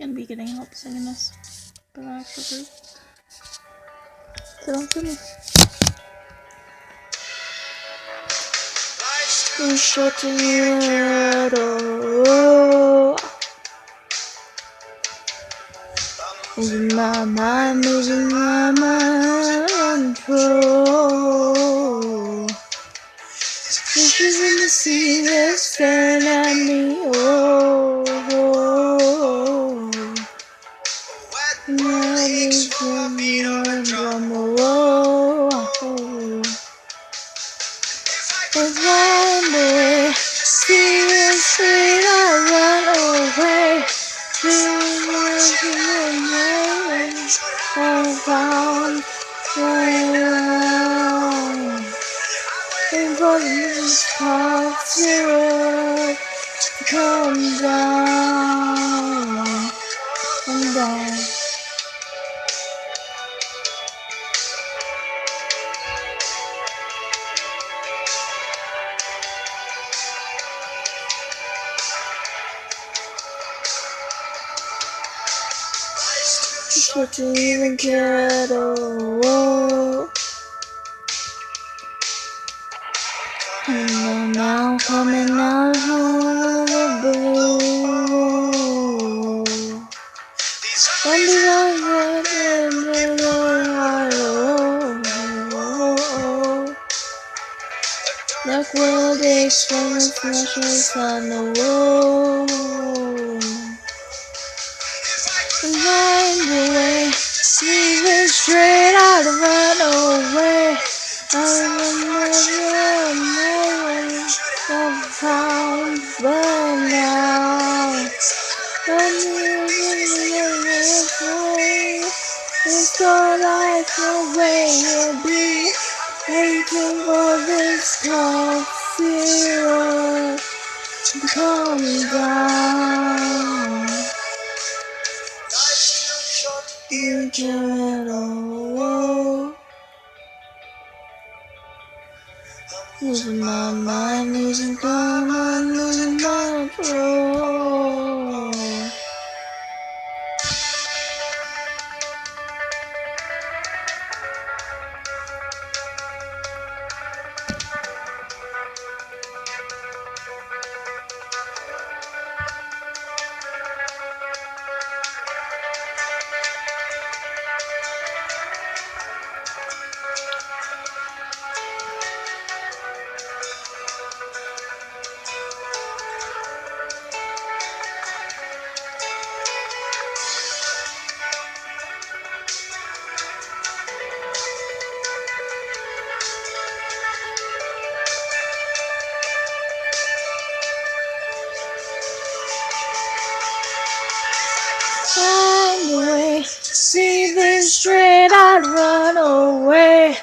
gonna be getting help singing this for the actual group. So don't sue me. I'm shutting you out. Losing my mind, losing my mind control. Fishes in the sea, they're staring at me. Oh, that is when you're drum. If I'm away, see the street, I run away. Dreamers in the night, I found where I'm going to stop zero to come down and down. What you even care at all? And now coming out of the blue. And behind that like world extends flashes on the wall. Find a way, leave it straight out and run away. I remember your name, I've found but now. I'm living away, it's the life the way you'll be. Waiting for this cold zero to come down. You care at all. Losing my mind, losing command, losing control. Find a way, see this straight, I'd run away.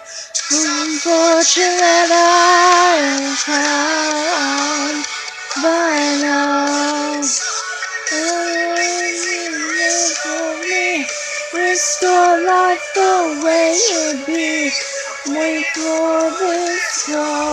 Unfortunate I am found by now. For me, restore life the way it be. Wait for this call.